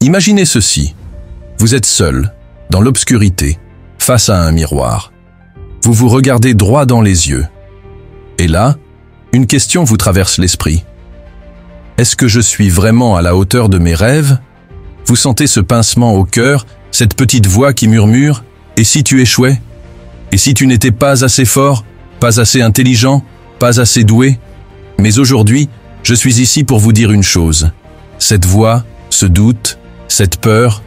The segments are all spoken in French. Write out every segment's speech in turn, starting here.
Imaginez ceci. Vous êtes seul, dans l'obscurité, face à un miroir. Vous vous regardez droit dans les yeux. Et là, une question vous traverse l'esprit. Est-ce que je suis vraiment à la hauteur de mes rêves? Vous sentez ce pincement au cœur, cette petite voix qui murmure « Et si tu échouais? Et si tu n'étais pas assez fort, pas assez intelligent, pas assez doué ?» Mais aujourd'hui, je suis ici pour vous dire une chose. Cette voix, ce doute, cette peur,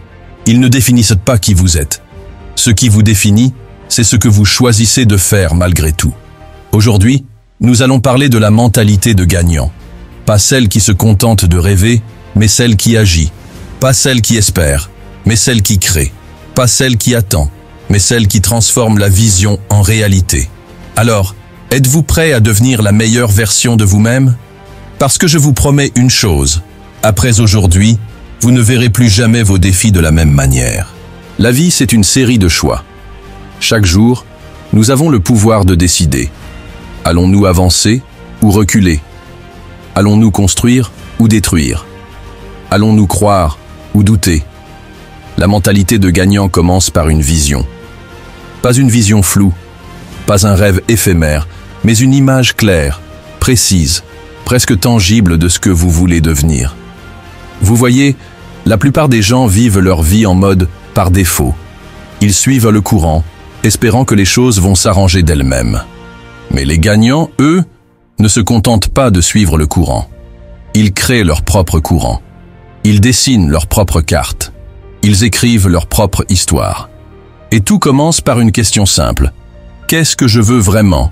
ils ne définissent pas qui vous êtes. Ce qui vous définit, c'est ce que vous choisissez de faire malgré tout. Aujourd'hui, nous allons parler de la mentalité de gagnant. Pas celle qui se contente de rêver, mais celle qui agit. Pas celle qui espère, mais celle qui crée. Pas celle qui attend, mais celle qui transforme la vision en réalité. Alors, êtes-vous prêt à devenir la meilleure version de vous-même? Parce que je vous promets une chose. Après aujourd'hui, vous ne verrez plus jamais vos défis de la même manière. La vie, c'est une série de choix. Chaque jour, nous avons le pouvoir de décider. Allons-nous avancer ou reculer? Allons-nous construire ou détruire? Allons-nous croire ou douter? La mentalité de gagnant commence par une vision. Pas une vision floue, pas un rêve éphémère, mais une image claire, précise, presque tangible de ce que vous voulez devenir. Vous voyez, la plupart des gens vivent leur vie en mode par défaut. Ils suivent le courant, espérant que les choses vont s'arranger d'elles-mêmes. Mais les gagnants, eux, ne se contentent pas de suivre le courant. Ils créent leur propre courant. Ils dessinent leur propre carte. Ils écrivent leur propre histoire. Et tout commence par une question simple. Qu'est-ce que je veux vraiment?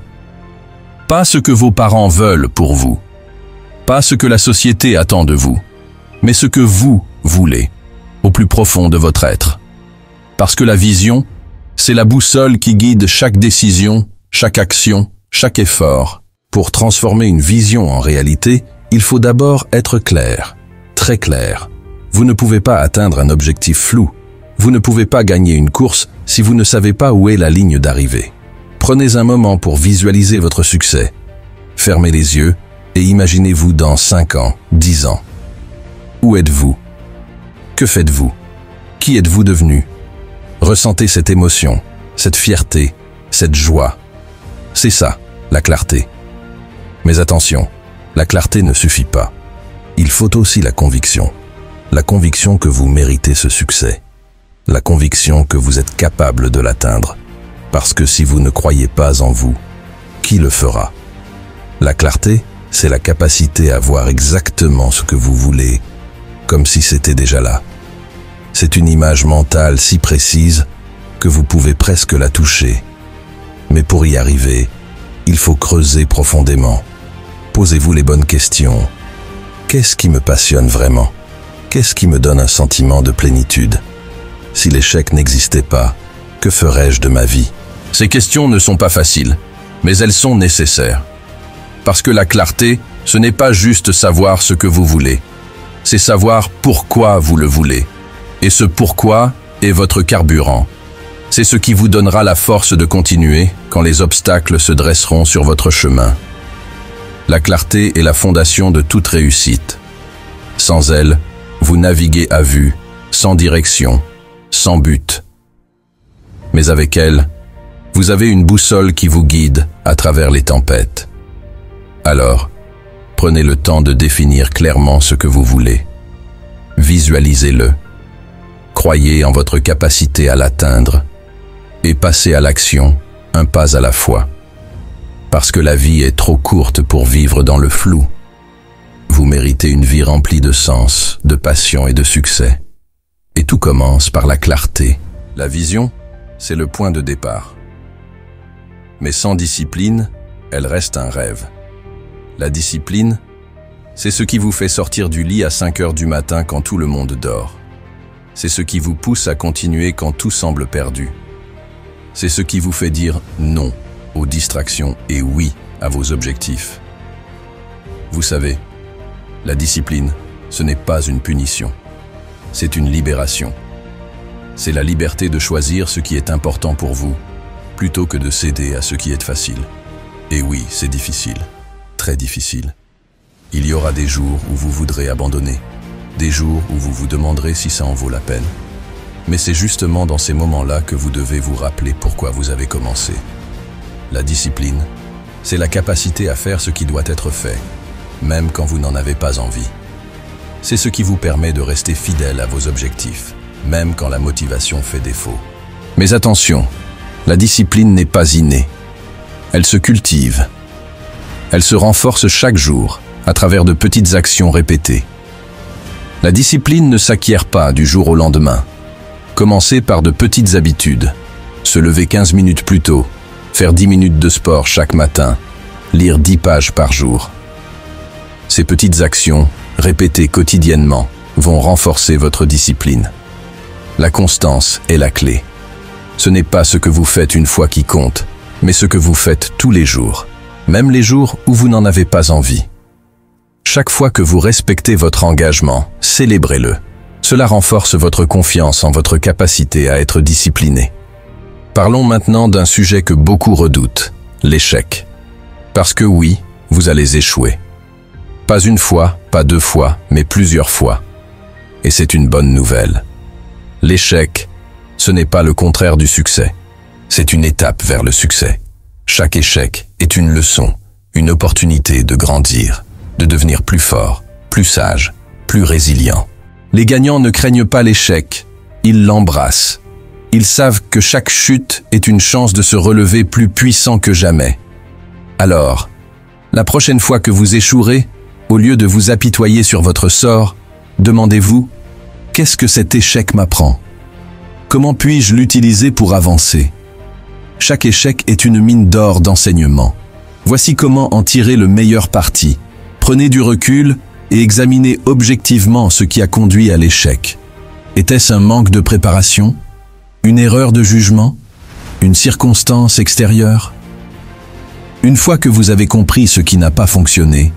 Pas ce que vos parents veulent pour vous. Pas ce que la société attend de vous. Mais ce que vous voulez, au plus profond de votre être. Parce que la vision, c'est la boussole qui guide chaque décision, chaque action, chaque effort. Pour transformer une vision en réalité, il faut d'abord être clair, très clair. Vous ne pouvez pas atteindre un objectif flou. Vous ne pouvez pas gagner une course si vous ne savez pas où est la ligne d'arrivée. Prenez un moment pour visualiser votre succès. Fermez les yeux et imaginez-vous dans 5 ans, 10 ans. Où êtes-vous? Que faites-vous? Qui êtes-vous devenu? Ressentez cette émotion, cette fierté, cette joie. C'est ça, la clarté. Mais attention, la clarté ne suffit pas. Il faut aussi la conviction. La conviction que vous méritez ce succès. La conviction que vous êtes capable de l'atteindre. Parce que si vous ne croyez pas en vous, qui le fera? La clarté, c'est la capacité à voir exactement ce que vous voulez, comme si c'était déjà là. C'est une image mentale si précise que vous pouvez presque la toucher. Mais pour y arriver, il faut creuser profondément. Posez-vous les bonnes questions. Qu'est-ce qui me passionne vraiment? Qu'est-ce qui me donne un sentiment de plénitude? Si l'échec n'existait pas, que ferais-je de ma vie? Ces questions ne sont pas faciles, mais elles sont nécessaires. Parce que la clarté, ce n'est pas juste savoir ce que vous voulez. C'est savoir pourquoi vous le voulez. Et ce pourquoi est votre carburant. C'est ce qui vous donnera la force de continuer quand les obstacles se dresseront sur votre chemin. La clarté est la fondation de toute réussite. Sans elle, vous naviguez à vue, sans direction, sans but. Mais avec elle, vous avez une boussole qui vous guide à travers les tempêtes. Alors, prenez le temps de définir clairement ce que vous voulez. Visualisez-le. Croyez en votre capacité à l'atteindre et passez à l'action, un pas à la fois. Parce que la vie est trop courte pour vivre dans le flou. Vous méritez une vie remplie de sens, de passion et de succès. Et tout commence par la clarté. La vision, c'est le point de départ. Mais sans discipline, elle reste un rêve. La discipline, c'est ce qui vous fait sortir du lit à 5 heures du matin quand tout le monde dort. C'est ce qui vous pousse à continuer quand tout semble perdu. C'est ce qui vous fait dire non aux distractions et oui à vos objectifs. Vous savez, la discipline, ce n'est pas une punition. C'est une libération. C'est la liberté de choisir ce qui est important pour vous, plutôt que de céder à ce qui est facile. Et oui, c'est difficile, très difficile. Il y aura des jours où vous voudrez abandonner. des jours où vous vous demanderez si ça en vaut la peine. Mais c'est justement dans ces moments-là que vous devez vous rappeler pourquoi vous avez commencé. La discipline, c'est la capacité à faire ce qui doit être fait, même quand vous n'en avez pas envie. C'est ce qui vous permet de rester fidèle à vos objectifs, même quand la motivation fait défaut. Mais attention, la discipline n'est pas innée. Elle se cultive. Elle se renforce chaque jour, à travers de petites actions répétées. La discipline ne s'acquiert pas du jour au lendemain. Commencez par de petites habitudes. Se lever 15 minutes plus tôt, faire 10 minutes de sport chaque matin, lire 10 pages par jour. Ces petites actions, répétées quotidiennement, vont renforcer votre discipline. La constance est la clé. Ce n'est pas ce que vous faites une fois qui compte, mais ce que vous faites tous les jours, même les jours où vous n'en avez pas envie. Chaque fois que vous respectez votre engagement, célébrez-le. Cela renforce votre confiance en votre capacité à être discipliné. Parlons maintenant d'un sujet que beaucoup redoutent, l'échec. Parce que oui, vous allez échouer. Pas une fois, pas 2 fois, mais plusieurs fois. Et c'est une bonne nouvelle. L'échec, ce n'est pas le contraire du succès. C'est une étape vers le succès. Chaque échec est une leçon, une opportunité de grandir, de devenir plus fort, plus sage, plus résilient. Les gagnants ne craignent pas l'échec, ils l'embrassent. Ils savent que chaque chute est une chance de se relever plus puissant que jamais. Alors, la prochaine fois que vous échouerez, au lieu de vous apitoyer sur votre sort, demandez-vous « Qu'est-ce que cet échec m'apprend ? Comment puis-je l'utiliser pour avancer ?» Chaque échec est une mine d'or d'enseignement. Voici comment en tirer le meilleur parti. Prenez du recul et examinez objectivement ce qui a conduit à l'échec. Était-ce un manque de préparation ? Une erreur de jugement ? Une circonstance extérieure ? Une fois que vous avez compris ce qui n'a pas fonctionné,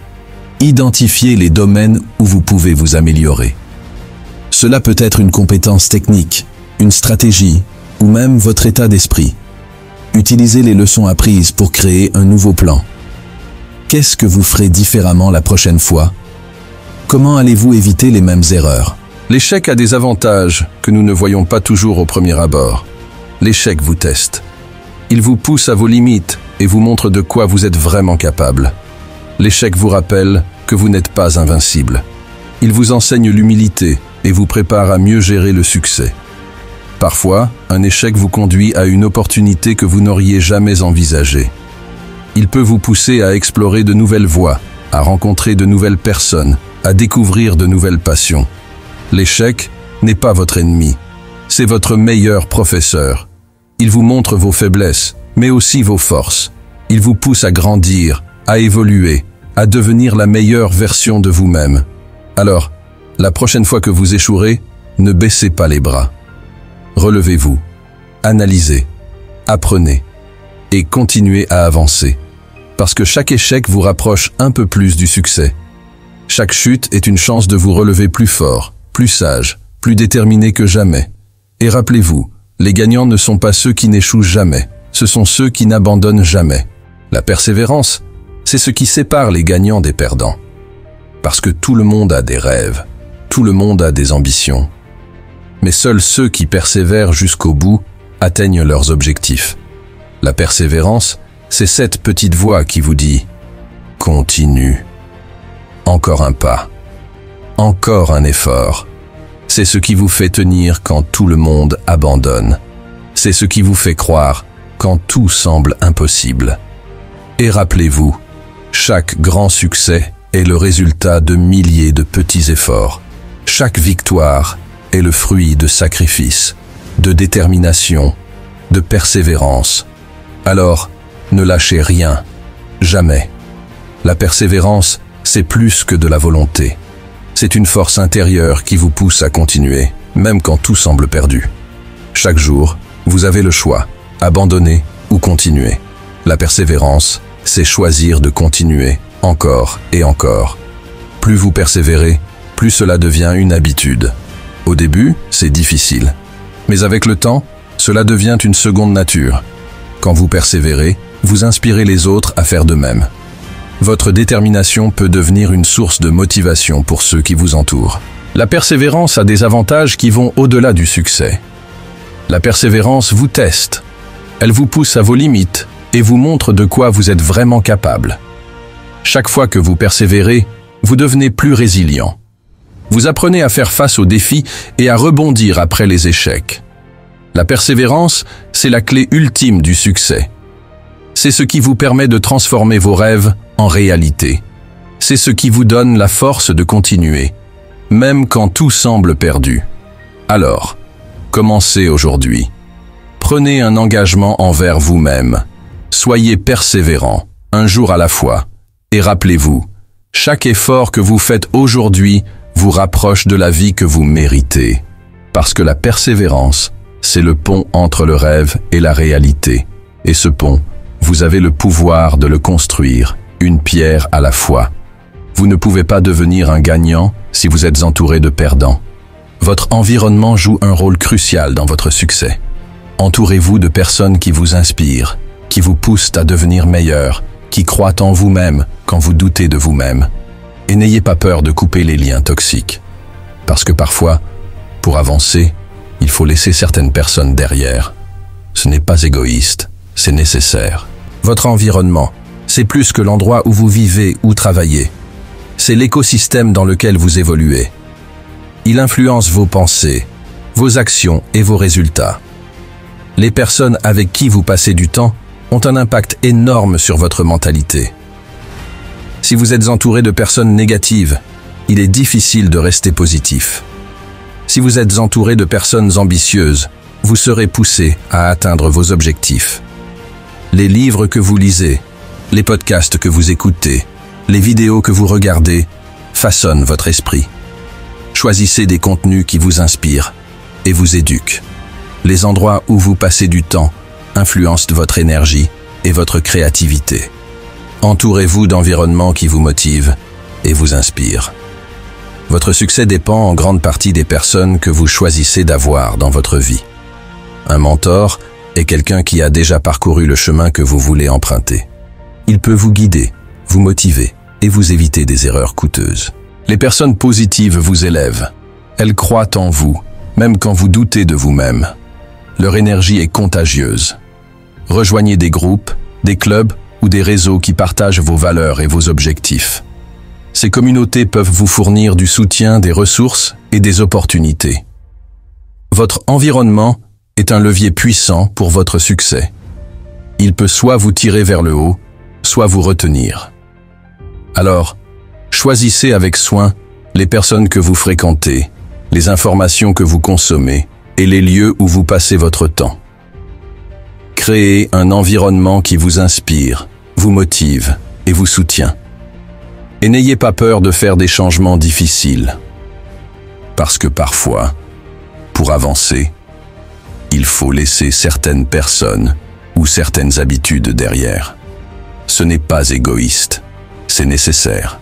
identifiez les domaines où vous pouvez vous améliorer. Cela peut être une compétence technique, une stratégie ou même votre état d'esprit. Utilisez les leçons apprises pour créer un nouveau plan. Qu'est-ce que vous ferez différemment la prochaine fois ? Comment allez-vous éviter les mêmes erreurs ? L'échec a des avantages que nous ne voyons pas toujours au premier abord. L'échec vous teste. Il vous pousse à vos limites et vous montre de quoi vous êtes vraiment capable. L'échec vous rappelle que vous n'êtes pas invincible. Il vous enseigne l'humilité et vous prépare à mieux gérer le succès. Parfois, un échec vous conduit à une opportunité que vous n'auriez jamais envisagée. Il peut vous pousser à explorer de nouvelles voies, à rencontrer de nouvelles personnes, à découvrir de nouvelles passions. L'échec n'est pas votre ennemi, c'est votre meilleur professeur. Il vous montre vos faiblesses, mais aussi vos forces. Il vous pousse à grandir, à évoluer, à devenir la meilleure version de vous-même. Alors, la prochaine fois que vous échouerez, ne baissez pas les bras. Relevez-vous, analysez, apprenez et continuez à avancer. Parce que chaque échec vous rapproche un peu plus du succès. Chaque chute est une chance de vous relever plus fort, plus sage, plus déterminé que jamais. Et rappelez-vous, les gagnants ne sont pas ceux qui n'échouent jamais, ce sont ceux qui n'abandonnent jamais. La persévérance, c'est ce qui sépare les gagnants des perdants. Parce que tout le monde a des rêves, tout le monde a des ambitions. Mais seuls ceux qui persévèrent jusqu'au bout atteignent leurs objectifs. La persévérance, c'est cette petite voix qui vous dit « Continue ». Encore un pas, encore un effort. C'est ce qui vous fait tenir quand tout le monde abandonne. C'est ce qui vous fait croire quand tout semble impossible. Et rappelez-vous, chaque grand succès est le résultat de milliers de petits efforts. Chaque victoire est le fruit de sacrifices, de détermination, de persévérance. Alors, ne lâchez rien, jamais. La persévérance, c'est plus que de la volonté. C'est une force intérieure qui vous pousse à continuer, même quand tout semble perdu. Chaque jour, vous avez le choix, abandonner ou continuer. La persévérance, c'est choisir de continuer, encore et encore. Plus vous persévérez, plus cela devient une habitude. Au début, c'est difficile. Mais avec le temps, cela devient une seconde nature. Quand vous persévérez, vous inspirez les autres à faire de même. Votre détermination peut devenir une source de motivation pour ceux qui vous entourent. La persévérance a des avantages qui vont au-delà du succès. La persévérance vous teste. Elle vous pousse à vos limites et vous montre de quoi vous êtes vraiment capable. Chaque fois que vous persévérez, vous devenez plus résilient. Vous apprenez à faire face aux défis et à rebondir après les échecs. La persévérance, c'est la clé ultime du succès. C'est ce qui vous permet de transformer vos rêves en réalité. C'est ce qui vous donne la force de continuer, même quand tout semble perdu. Alors, commencez aujourd'hui. Prenez un engagement envers vous-même. Soyez persévérant, un jour à la fois. Et rappelez-vous, chaque effort que vous faites aujourd'hui vous rapproche de la vie que vous méritez. Parce que la persévérance, c'est le pont entre le rêve et la réalité. Et ce pont, vous avez le pouvoir de le construire, une pierre à la fois. Vous ne pouvez pas devenir un gagnant si vous êtes entouré de perdants. Votre environnement joue un rôle crucial dans votre succès. Entourez-vous de personnes qui vous inspirent, qui vous poussent à devenir meilleur, qui croient en vous-même quand vous doutez de vous-même. Et n'ayez pas peur de couper les liens toxiques. Parce que parfois, pour avancer, il faut laisser certaines personnes derrière. Ce n'est pas égoïste, c'est nécessaire. Votre environnement, c'est plus que l'endroit où vous vivez ou travaillez. C'est l'écosystème dans lequel vous évoluez. Il influence vos pensées, vos actions et vos résultats. Les personnes avec qui vous passez du temps ont un impact énorme sur votre mentalité. Si vous êtes entouré de personnes négatives, il est difficile de rester positif. Si vous êtes entouré de personnes ambitieuses, vous serez poussé à atteindre vos objectifs. Les livres que vous lisez, les podcasts que vous écoutez, les vidéos que vous regardez façonnent votre esprit. Choisissez des contenus qui vous inspirent et vous éduquent. Les endroits où vous passez du temps influencent votre énergie et votre créativité. Entourez-vous d'environnements qui vous motivent et vous inspirent. Votre succès dépend en grande partie des personnes que vous choisissez d'avoir dans votre vie. Un mentor est quelqu'un qui a déjà parcouru le chemin que vous voulez emprunter. Il peut vous guider, vous motiver et vous éviter des erreurs coûteuses. Les personnes positives vous élèvent. Elles croient en vous, même quand vous doutez de vous-même. Leur énergie est contagieuse. Rejoignez des groupes, des clubs ou des réseaux qui partagent vos valeurs et vos objectifs. Ces communautés peuvent vous fournir du soutien, des ressources et des opportunités. Votre environnement est un levier puissant pour votre succès. Il peut soit vous tirer vers le haut, soit vous retenir. Alors, choisissez avec soin les personnes que vous fréquentez, les informations que vous consommez et les lieux où vous passez votre temps. Créez un environnement qui vous inspire, vous motive et vous soutient. Et n'ayez pas peur de faire des changements difficiles. Parce que parfois, pour avancer, il faut laisser certaines personnes ou certaines habitudes derrière. Ce n'est pas égoïste, c'est nécessaire.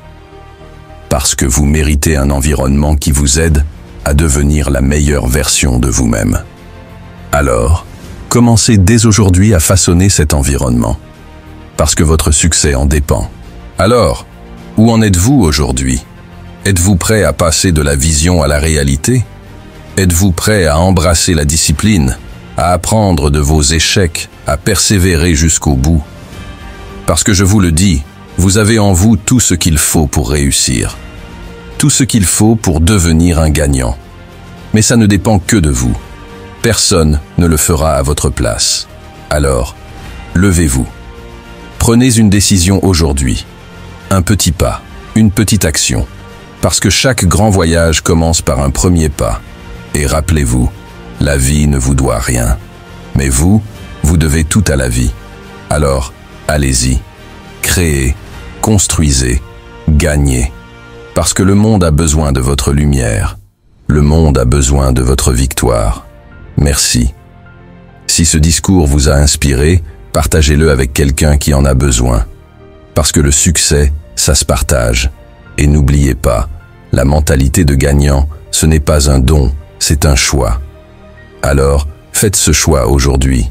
Parce que vous méritez un environnement qui vous aide à devenir la meilleure version de vous-même. Alors, commencez dès aujourd'hui à façonner cet environnement. Parce que votre succès en dépend. Alors, où en êtes-vous aujourd'hui? Êtes-vous prêt à passer de la vision à la réalité? Êtes-vous prêt à embrasser la discipline, à apprendre de vos échecs, à persévérer jusqu'au bout? Parce que je vous le dis, vous avez en vous tout ce qu'il faut pour réussir. Tout ce qu'il faut pour devenir un gagnant. Mais ça ne dépend que de vous. Personne ne le fera à votre place. Alors, levez-vous. Prenez une décision aujourd'hui. Un petit pas, une petite action. Parce que chaque grand voyage commence par un premier pas. Et rappelez-vous, la vie ne vous doit rien. Mais vous devez tout à la vie. Alors, allez-y. Créez, construisez, gagnez. Parce que le monde a besoin de votre lumière. Le monde a besoin de votre victoire. Merci. Si ce discours vous a inspiré, partagez-le avec quelqu'un qui en a besoin. Parce que le succès, ça se partage. Et n'oubliez pas, la mentalité de gagnant, ce n'est pas un don, c'est un choix. Alors, faites ce choix aujourd'hui.